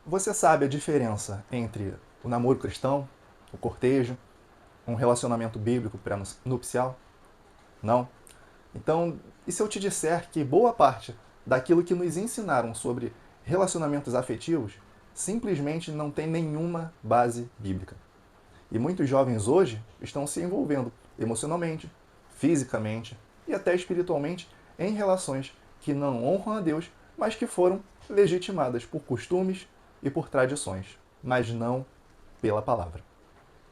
Você sabe a diferença entre o namoro cristão, o cortejo, um relacionamento bíblico pré-nupcial? Não? Então, e se eu te disser que boa parte daquilo que nos ensinaram sobre relacionamentos afetivos simplesmente não tem nenhuma base bíblica? E muitos jovens hoje estão se envolvendo emocionalmente, fisicamente e até espiritualmente em relações que não honram a Deus, mas que foram legitimadas por costumes e por tradições, mas não pela palavra.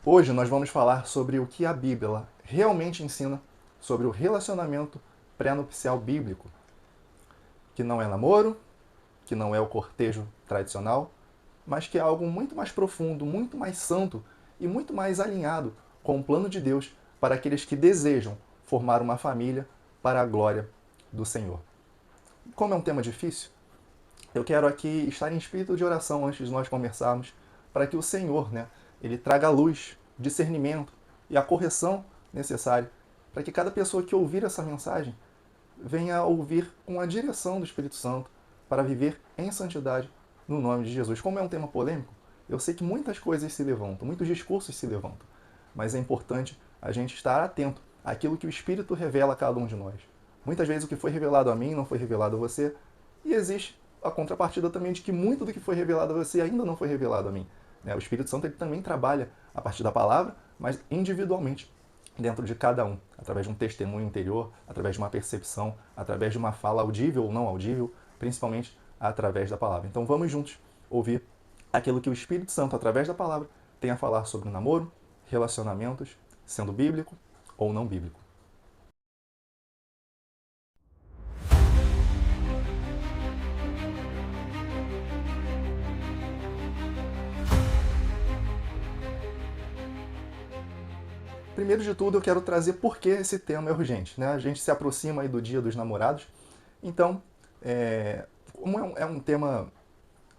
Hoje nós vamos falar sobre o que a Bíblia realmente ensina sobre o relacionamento pré-nupcial bíblico, que não é namoro, que não é o cortejo tradicional, mas que é algo muito mais profundo, muito mais santo e muito mais alinhado com o plano de Deus para aqueles que desejam formar uma família para a glória do Senhor. Como é um tema difícil, eu quero aqui estar em espírito de oração antes de nós conversarmos, para que o Senhor, ele traga a luz, discernimento e a correção necessária, para que cada pessoa que ouvir essa mensagem venha a ouvir com a direção do Espírito Santo para viver em santidade no nome de Jesus. Como é um tema polêmico, eu sei que muitas coisas se levantam, muitos discursos se levantam, mas é importante a gente estar atento àquilo que o Espírito revela a cada um de nós. Muitas vezes o que foi revelado a mim não foi revelado a você, e existe a contrapartida também de que muito do que foi revelado a você ainda não foi revelado a mim. O Espírito Santo ele também trabalha a partir da palavra, mas individualmente dentro de cada um, através de um testemunho interior, através de uma percepção, através de uma fala audível ou não audível, principalmente através da palavra. Então vamos juntos ouvir aquilo que o Espírito Santo, através da palavra, tem a falar sobre o namoro, relacionamentos, sendo bíblico ou não bíblico. Primeiro de tudo, eu quero trazer por que esse tema é urgente. A gente se aproxima aí do Dia dos Namorados, então, como é um tema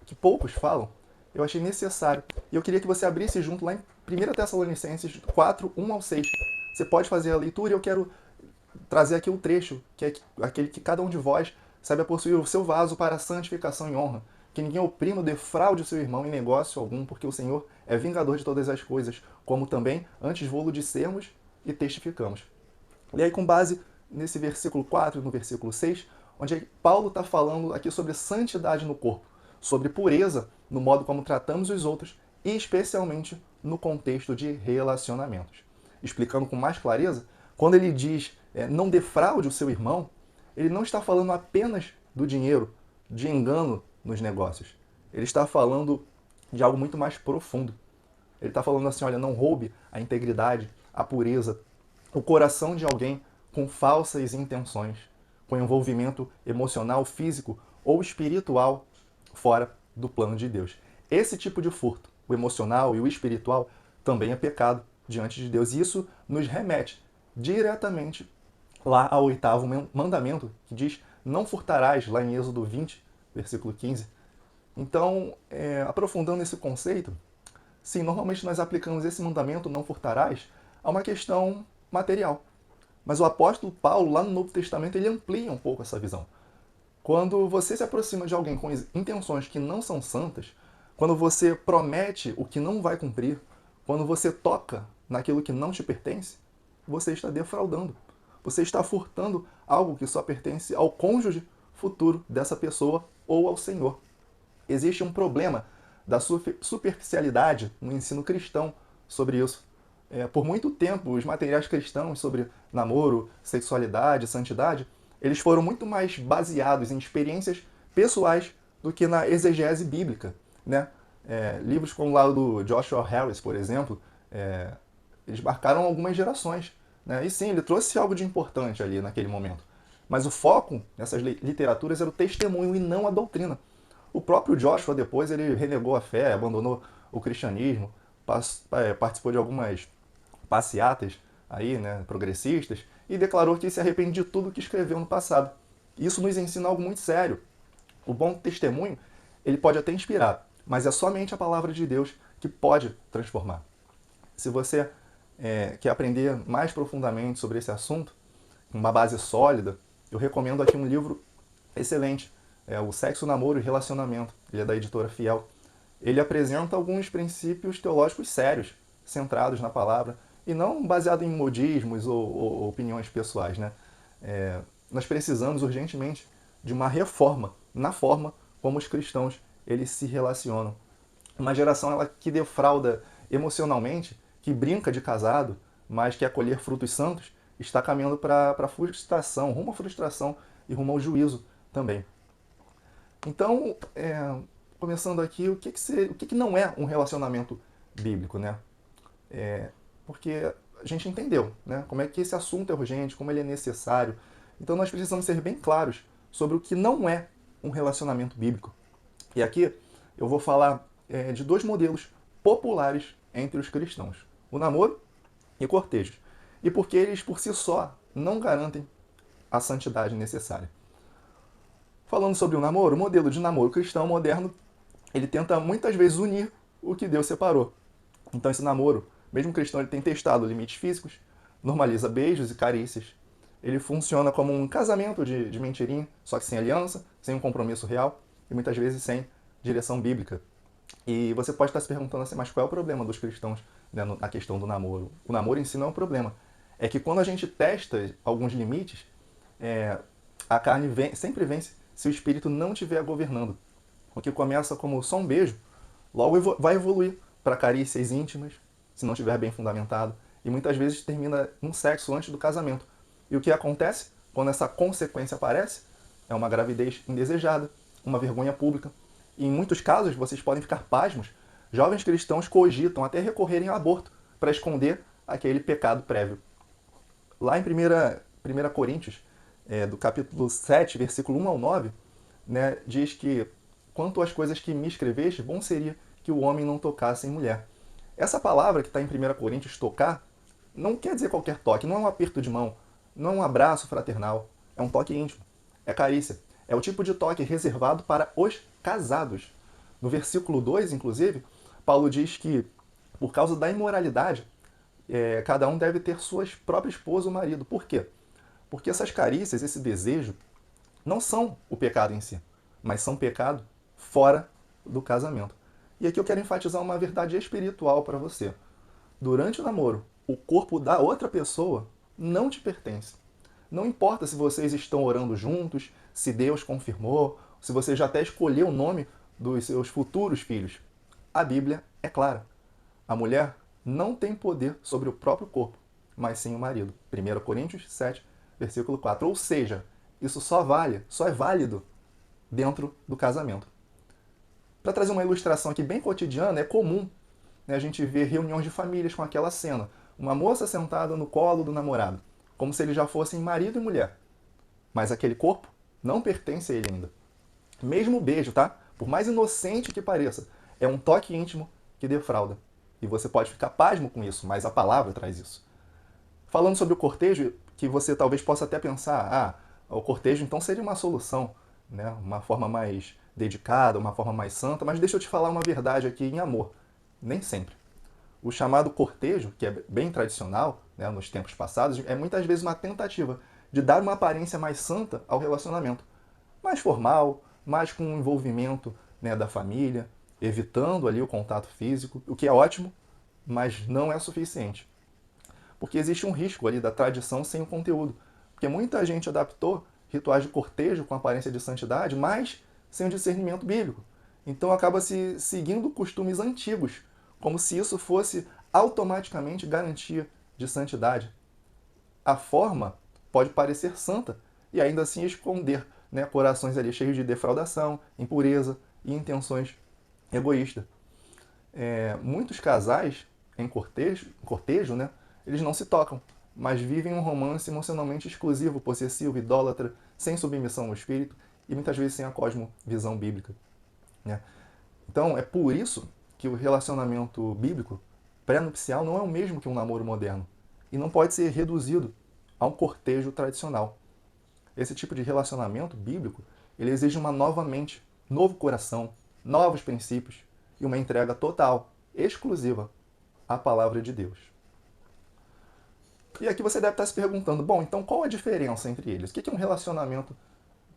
que poucos falam, eu achei necessário. E eu queria que você abrisse junto lá em 1 Tessalonicenses 4, 1 ao 6. Você pode fazer a leitura e eu quero trazer aqui o trecho, que é aquele que cada um de vós saiba possuir o seu vaso para santificação e honra. Que ninguém oprima ou defraude o seu irmão em negócio algum, porque o Senhor é vingador de todas as coisas, como também antes vô-lo dissermos e testificamos. E aí, com base nesse versículo 4 e no versículo 6, onde Paulo está falando aqui sobre santidade no corpo, sobre pureza no modo como tratamos os outros e especialmente no contexto de relacionamentos. Explicando com mais clareza, quando ele diz não defraude o seu irmão, ele não está falando apenas do dinheiro, de engano nos negócios. Ele está falando de algo muito mais profundo. Ele está falando assim, olha, não roube a integridade, a pureza, o coração de alguém com falsas intenções, com envolvimento emocional, físico ou espiritual fora do plano de Deus. Esse tipo de furto, o emocional e o espiritual, também é pecado diante de Deus. E isso nos remete diretamente lá ao 8º mandamento, que diz, não furtarás, lá em Êxodo 20, versículo 15. Então, aprofundando esse conceito, sim, normalmente nós aplicamos esse mandamento, não furtarás, a uma questão material. Mas o apóstolo Paulo, lá no Novo Testamento, ele amplia um pouco essa visão. Quando você se aproxima de alguém com intenções que não são santas, quando você promete o que não vai cumprir, quando você toca naquilo que não te pertence, você está defraudando. Você está furtando algo que só pertence ao cônjuge futuro dessa pessoa ou ao Senhor. Existe um problema da superficialidade no ensino cristão sobre isso. Por muito tempo, os materiais cristãos sobre namoro, sexualidade, santidade, eles foram muito mais baseados em experiências pessoais do que na exegese bíblica. Livros como lá do Joshua Harris, por exemplo, eles marcaram algumas gerações. E sim, ele trouxe algo de importante ali naquele momento. Mas o foco nessas literaturas era o testemunho e não a doutrina. O próprio Joshua depois ele renegou a fé, abandonou o cristianismo, participou de algumas passeatas aí, progressistas, e declarou que se arrepende de tudo que escreveu no passado. Isso nos ensina algo muito sério. O bom testemunho, ele pode até inspirar, mas é somente a palavra de Deus que pode transformar. Se você quer aprender mais profundamente sobre esse assunto, uma base sólida, eu recomendo aqui um livro excelente, O Sexo, Namoro e Relacionamento. Ele é da editora Fiel. ele apresenta alguns princípios teológicos sérios, centrados na palavra, e não baseado em modismos ou opiniões pessoais, né? Nós precisamos urgentemente de uma reforma na forma como os cristãos eles se relacionam. Uma geração ela, que defrauda emocionalmente, que brinca de casado, mas que acolher frutos santos, está caminhando para a frustração, rumo à frustração e rumo ao juízo também. Então, começando aqui, o que não é um relacionamento bíblico, né? Porque a gente entendeu, né? Como é que esse assunto é urgente, como ele é necessário. Então, nós precisamos ser bem claros sobre o que não é um relacionamento bíblico. E aqui eu vou falar de dois modelos populares entre os cristãos: o namoro e cortejos. E porque eles, por si só, não garantem a santidade necessária. Falando sobre o namoro, o modelo de namoro cristão moderno, ele tenta muitas vezes unir o que Deus separou. Então esse namoro, mesmo cristão, ele tem testado limites físicos, normaliza beijos e carícias. Ele funciona como um casamento de mentirinha, só que sem aliança, sem um compromisso real e muitas vezes sem direção bíblica. E você pode estar se perguntando assim, mas qual é o problema dos cristãos, né, na questão do namoro? O namoro em si não é um problema. É que quando a gente testa alguns limites, a carne sempre vence se o espírito não estiver governando. O que começa como só um beijo, logo vai evoluir para carícias íntimas, se não estiver bem fundamentado, e muitas vezes termina um sexo antes do casamento. E o que acontece quando essa consequência aparece? É uma gravidez indesejada, uma vergonha pública. E em muitos casos, vocês podem ficar pasmos, jovens cristãos cogitam até recorrerem ao aborto para esconder aquele pecado prévio. Lá em 1 Coríntios, do capítulo 7, versículo 1 ao 9, né, diz que quanto às coisas que me escreveste, bom seria que o homem não tocasse em mulher. Essa palavra que está em 1 Coríntios, tocar, não quer dizer qualquer toque, não é um aperto de mão, não é um abraço fraternal, é um toque íntimo, é carícia. É o tipo de toque reservado para os casados. No versículo 2, inclusive, Paulo diz que, por causa da imoralidade, cada um deve ter sua própria esposa ou marido. Por quê? Porque essas carícias, esse desejo, não são o pecado em si, mas são pecado fora do casamento. E aqui eu quero enfatizar uma verdade espiritual para você. Durante o namoro, o corpo da outra pessoa não te pertence. Não importa se vocês estão orando juntos, se Deus confirmou, se você já até escolheu o nome dos seus futuros filhos. A Bíblia é clara. A mulher não tem poder sobre o próprio corpo, mas sim o marido. 1 Coríntios 7, versículo 4. Ou seja, isso só é válido dentro do casamento. Para trazer uma ilustração aqui bem cotidiana, é comum, né, a gente ver reuniões de famílias com aquela cena. Uma moça sentada no colo do namorado, como se eles já fossem marido e mulher. Mas aquele corpo não pertence a ele ainda. Mesmo o beijo, tá? Por mais inocente que pareça, é um toque íntimo que defrauda. E você pode ficar pasmo com isso, mas a palavra traz isso. Falando sobre o cortejo, que você talvez possa até pensar, o cortejo então seria uma solução, né? Uma forma mais dedicada, uma forma mais santa, mas deixa eu te falar uma verdade aqui em amor. Nem sempre. O chamado cortejo, que é bem tradicional, né, nos tempos passados, é muitas vezes uma tentativa de dar uma aparência mais santa ao relacionamento. Mais formal, mais com o envolvimento, né, da família, evitando ali o contato físico, o que é ótimo, mas não é suficiente. Porque existe um risco ali da tradição sem o conteúdo. Porque muita gente adaptou rituais de cortejo com aparência de santidade, mas sem o discernimento bíblico. Então acaba se seguindo costumes antigos, como se isso fosse automaticamente garantia de santidade. A forma pode parecer santa e ainda assim esconder, né, corações ali cheios de defraudação, impureza e intenções egoístas. Muitos casais em cortejo, né, eles não se tocam, mas vivem um romance emocionalmente exclusivo, possessivo, idólatra, sem submissão ao espírito e muitas vezes sem a cosmovisão bíblica, né? Então é por isso que o relacionamento bíblico pré-nupcial não é o mesmo que um namoro moderno e não pode ser reduzido a um cortejo tradicional. Esse tipo de relacionamento bíblico ele exige uma nova mente, novo coração, novos princípios e uma entrega total, exclusiva à palavra de Deus. E aqui você deve estar se perguntando, bom, então qual a diferença entre eles? O que é um relacionamento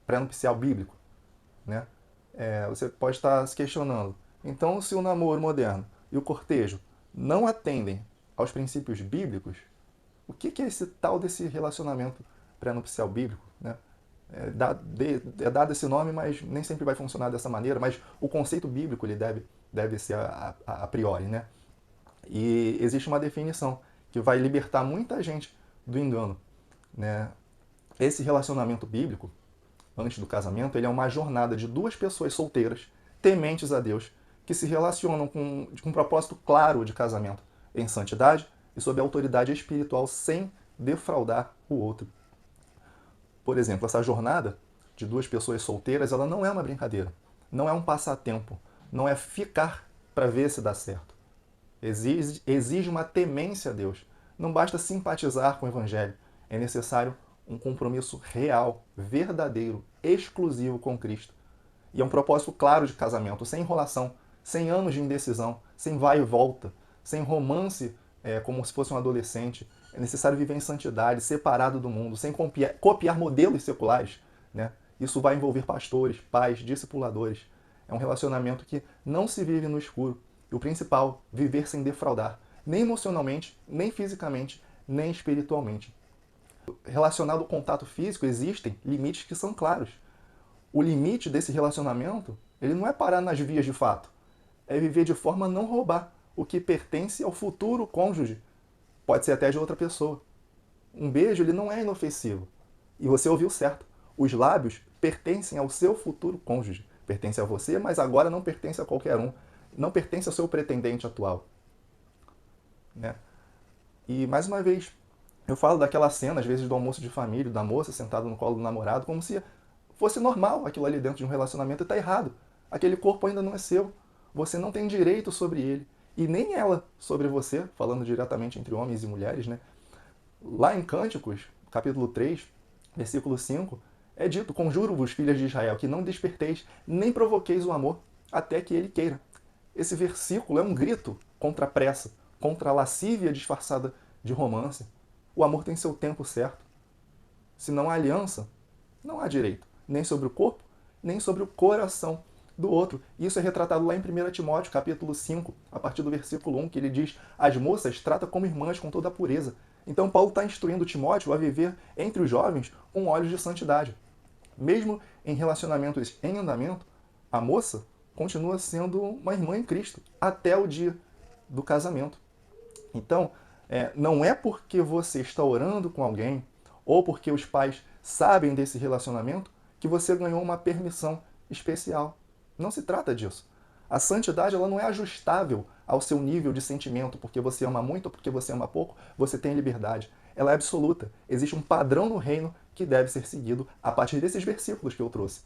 pré-nupcial bíblico? Né? Você pode estar se questionando, Então, se o namoro moderno e o cortejo não atendem aos princípios bíblicos, o que é esse tal desse relacionamento pré-nupcial bíblico, né? É dado esse nome, mas nem sempre vai funcionar dessa maneira, mas o conceito bíblico ele deve ser a priori, né? E existe uma definição que vai libertar muita gente do engano, né? Esse relacionamento bíblico, antes do casamento, ele é uma jornada de duas pessoas solteiras, tementes a Deus, que se relacionam com um propósito claro de casamento, em santidade e sob a autoridade espiritual, sem defraudar o outro. Por exemplo, essa jornada de duas pessoas solteiras, ela não é uma brincadeira, não é um passatempo, não é ficar para ver se dá certo. Exige uma temência a Deus. Não basta simpatizar com o Evangelho, é necessário um compromisso real, verdadeiro, exclusivo com Cristo. E é um propósito claro de casamento, sem enrolação, sem anos de indecisão, sem vai e volta, sem romance como se fosse um adolescente. É necessário viver em santidade, separado do mundo, sem copiar modelos seculares. Né? Isso vai envolver pastores, pais, discipuladores. É um relacionamento que não se vive no escuro. E o principal, viver sem defraudar, nem emocionalmente, nem fisicamente, nem espiritualmente. Relacionado ao contato físico, existem limites que são claros. O limite desse relacionamento, ele não é parar nas vias de fato, é viver de forma a não roubar o que pertence ao futuro cônjuge. Pode ser até de outra pessoa. Um beijo, ele não é inofensivo. E você ouviu certo. Os lábios pertencem ao seu futuro cônjuge. Pertence a você, mas agora não pertence a qualquer um. Não pertence ao seu pretendente atual. Né? E, mais uma vez, eu falo daquela cena, às vezes, do almoço de família, da moça sentada no colo do namorado, como se fosse normal aquilo ali dentro de um relacionamento, e está errado. Aquele corpo ainda não é seu. Você não tem direito sobre ele. E nem ela sobre você, falando diretamente entre homens e mulheres, né? Lá em Cânticos, capítulo 3, versículo 5, é dito: conjuro-vos, filhas de Israel, que não desperteis, nem provoqueis o amor, até que ele queira. Esse versículo é um grito contra a pressa, contra a lascívia disfarçada de romance. O amor tem seu tempo certo. Se não há aliança, não há direito, nem sobre o corpo, nem sobre o coração do outro. Isso é retratado lá em 1 Timóteo, capítulo 5, a partir do versículo 1, que ele diz: as moças trata como irmãs com toda a pureza. Então Paulo está instruindo Timóteo a viver entre os jovens com olhos de santidade. Mesmo em relacionamentos em andamento, a moça continua sendo uma irmã em Cristo, até o dia do casamento. Então, não é porque você está orando com alguém, ou porque os pais sabem desse relacionamento, que você ganhou uma permissão especial. Não se trata disso. A santidade ela não é ajustável ao seu nível de sentimento, porque você ama muito ou porque você ama pouco, você tem liberdade. Ela é absoluta. Existe um padrão no reino que deve ser seguido a partir desses versículos que eu trouxe.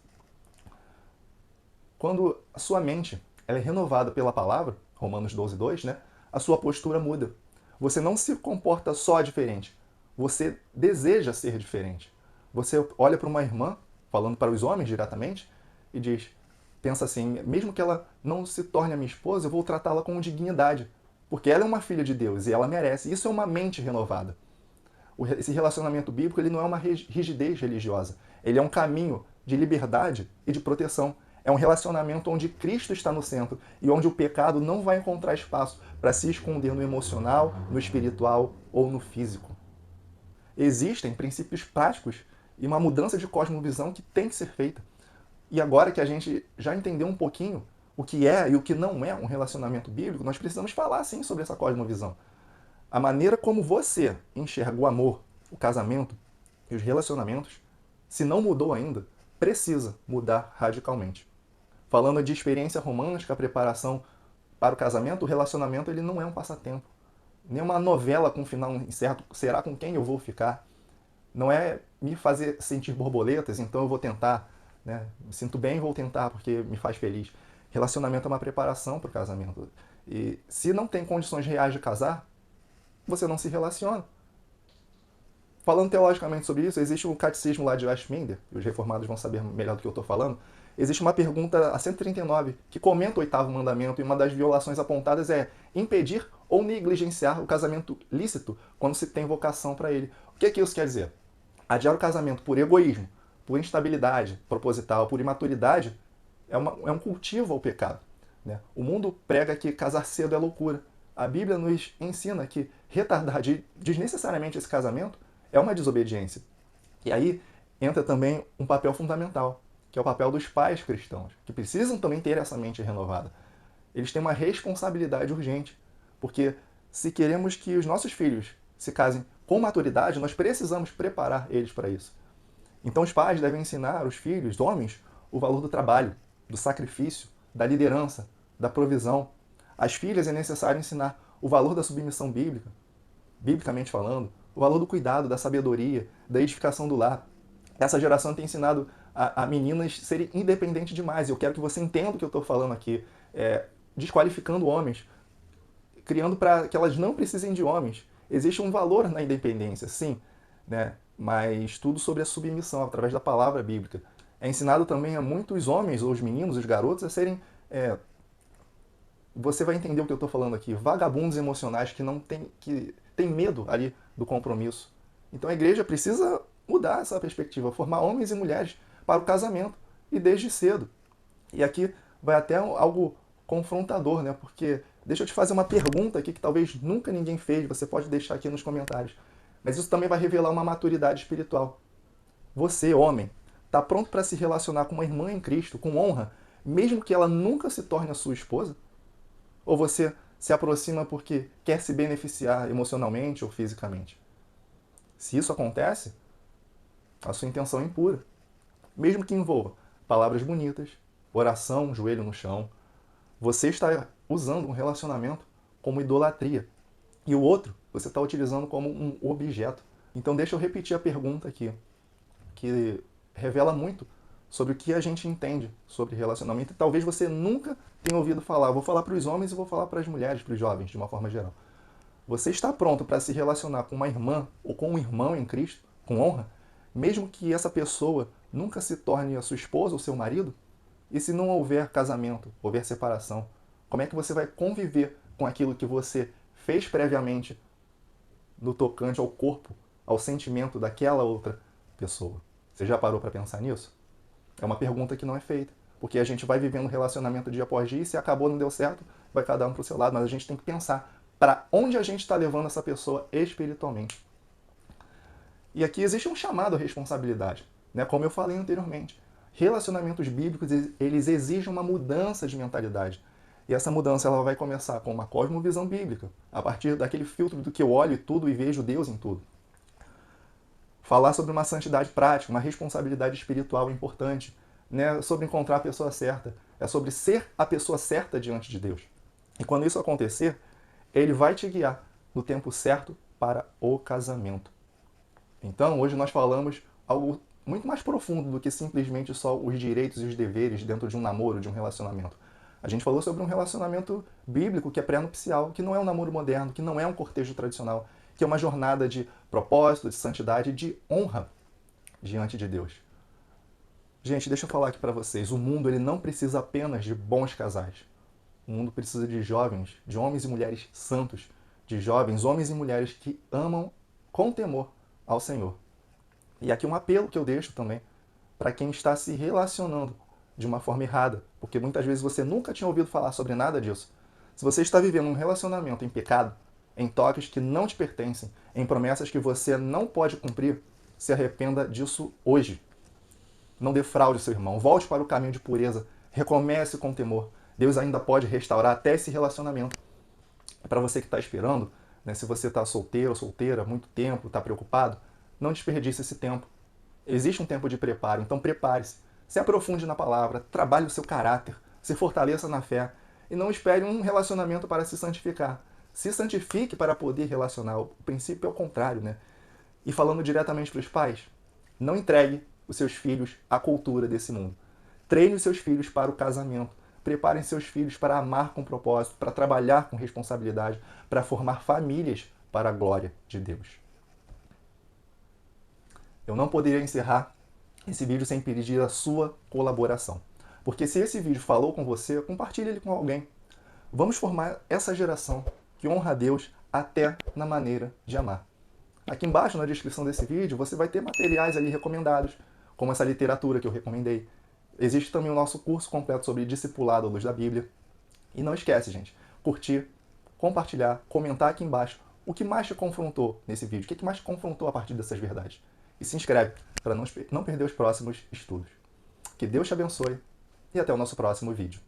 Quando a sua mente ela é renovada pela palavra, Romanos 12, 2, né, a sua postura muda. Você não se comporta só diferente, você deseja ser diferente. Você olha para uma irmã, falando para os homens diretamente, e diz, pensa assim, mesmo que ela não se torne a minha esposa, eu vou tratá-la com dignidade, porque ela é uma filha de Deus e ela merece. Isso é uma mente renovada. Esse relacionamento bíblico ele não é uma rigidez religiosa, ele é um caminho de liberdade e de proteção. É um relacionamento onde Cristo está no centro e onde o pecado não vai encontrar espaço para se esconder no emocional, no espiritual ou no físico. Existem princípios práticos e uma mudança de cosmovisão que tem que ser feita. E agora que a gente já entendeu um pouquinho o que é e o que não é um relacionamento bíblico, nós precisamos falar sim sobre essa cosmovisão. A maneira como você enxerga o amor, o casamento e os relacionamentos, se não mudou ainda, precisa mudar radicalmente. Falando de experiência romântica, preparação para o casamento, o relacionamento ele não é um passatempo. Nem uma novela com final incerto, será com quem eu vou ficar. Não é me fazer sentir borboletas, então eu vou tentar. Né? Me sinto bem, vou tentar porque me faz feliz. Relacionamento é uma preparação para o casamento. E se não tem condições reais de casar, você não se relaciona. Falando teologicamente sobre isso, existe um catecismo lá de Westminster, e os reformados vão saber melhor do que eu estou falando. Existe uma pergunta a 139 que comenta o oitavo mandamento, e uma das violações apontadas é impedir ou negligenciar o casamento lícito quando se tem vocação para ele. O que isso quer dizer? Adiar o casamento por egoísmo, por instabilidade proposital, por imaturidade, é um cultivo ao pecado. né? O mundo prega que casar cedo é loucura. A Bíblia nos ensina que retardar desnecessariamente esse casamento é uma desobediência. E aí entra também um papel fundamental, que é o papel dos pais cristãos, que precisam também ter essa mente renovada. Eles têm uma responsabilidade urgente, porque se queremos que os nossos filhos se casem com maturidade, nós precisamos preparar eles para isso. Então os pais devem ensinar os filhos, homens, o valor do trabalho, do sacrifício, da liderança, da provisão. Às filhas é necessário ensinar o valor da submissão bíblica, biblicamente falando, o valor do cuidado, da sabedoria, da edificação do lar. Essa geração tem ensinado a meninas serem independentes demais. Eu quero que você entenda o que eu estou falando aqui, desqualificando homens, criando para que elas não precisem de homens. Existe um valor na independência, sim, né? Mas tudo sobre a submissão, através da palavra bíblica. É ensinado também a muitos homens, ou os meninos, os garotos, a serem... você vai entender o que eu estou falando aqui. Vagabundos emocionais que têm medo ali do compromisso. Então a igreja precisa mudar essa perspectiva, formar homens e mulheres para o casamento, e desde cedo. E aqui vai até algo confrontador, né? Porque deixa eu te fazer uma pergunta aqui que talvez nunca ninguém fez, você pode deixar aqui nos comentários. Mas isso também vai revelar uma maturidade espiritual. Você, homem, está pronto para se relacionar com uma irmã em Cristo, com honra, mesmo que ela nunca se torne a sua esposa? Ou você se aproxima porque quer se beneficiar emocionalmente ou fisicamente? Se isso acontece, a sua intenção é impura. Mesmo que envolva palavras bonitas, oração, joelho no chão, você está usando um relacionamento como idolatria. E o outro, você está utilizando como um objeto. Então deixa eu repetir a pergunta aqui, que revela muito sobre o que a gente entende sobre relacionamento. E talvez você nunca tenha ouvido falar. Eu vou falar para os homens e vou falar para as mulheres, para os jovens, de uma forma geral. Você está pronto para se relacionar com uma irmã ou com um irmão em Cristo, com honra, mesmo que essa pessoa nunca se torne a sua esposa ou seu marido? E se não houver casamento, houver separação, como é que você vai conviver com aquilo que você fez previamente no tocante ao corpo, ao sentimento daquela outra pessoa? Você já parou para pensar nisso? É uma pergunta que não é feita, porque a gente vai vivendo um relacionamento dia após dia e se acabou, não deu certo, vai cada um para o seu lado, mas a gente tem que pensar para onde a gente está levando essa pessoa espiritualmente. E aqui existe um chamado à responsabilidade, né? Como eu falei anteriormente. Relacionamentos bíblicos, eles exigem uma mudança de mentalidade. E essa mudança ela vai começar com uma cosmovisão bíblica, a partir daquele filtro do que eu olho tudo e vejo Deus em tudo. Falar sobre uma santidade prática, uma responsabilidade espiritual importante, né? Sobre encontrar a pessoa certa. É sobre ser a pessoa certa diante de Deus. E quando isso acontecer, Ele vai te guiar no tempo certo para o casamento. Então, hoje nós falamos algo muito mais profundo do que simplesmente só os direitos e os deveres dentro de um namoro, de um relacionamento. A gente falou sobre um relacionamento bíblico que é pré-nupcial, que não é um namoro moderno, que não é um cortejo tradicional, que é uma jornada de propósito, de santidade e de honra diante de Deus. Gente, deixa eu falar aqui para vocês, o mundo ele não precisa apenas de bons casais. O mundo precisa de jovens, de homens e mulheres santos, de jovens, homens e mulheres que amam com temor ao Senhor. E aqui um apelo que eu deixo também para quem está se relacionando de uma forma errada, porque muitas vezes você nunca tinha ouvido falar sobre nada disso. Se você está vivendo um relacionamento em pecado, em toques que não te pertencem, em promessas que você não pode cumprir, se arrependa disso hoje. Não defraude seu irmão, volte para o caminho de pureza, recomece com temor. Deus ainda pode restaurar até esse relacionamento. Para você que está esperando, né, se você está solteiro ou solteira há muito tempo, está preocupado, não desperdice esse tempo. Existe um tempo de preparo, então prepare-se. Se aprofunde na palavra, trabalhe o seu caráter, se fortaleça na fé e não espere um relacionamento para se santificar. Se santifique para poder relacionar. O princípio é o contrário, né? E falando diretamente para os pais, não entregue os seus filhos à cultura desse mundo. Treine os seus filhos para o casamento. Preparem seus filhos para amar com propósito, para trabalhar com responsabilidade, para formar famílias para a glória de Deus. Eu não poderia encerrar esse vídeo sem pedir a sua colaboração. Porque se esse vídeo falou com você, compartilhe ele com alguém. Vamos formar essa geração que honra a Deus até na maneira de amar. Aqui embaixo na descrição desse vídeo você vai ter materiais ali recomendados, como essa literatura que eu recomendei. Existe também o nosso curso completo sobre discipulado à luz da Bíblia. E não esquece, gente, curtir, compartilhar, comentar aqui embaixo o que mais te confrontou nesse vídeo, o que mais te confrontou a partir dessas verdades. E se inscreve para não perder os próximos estudos. Que Deus te abençoe e até o nosso próximo vídeo.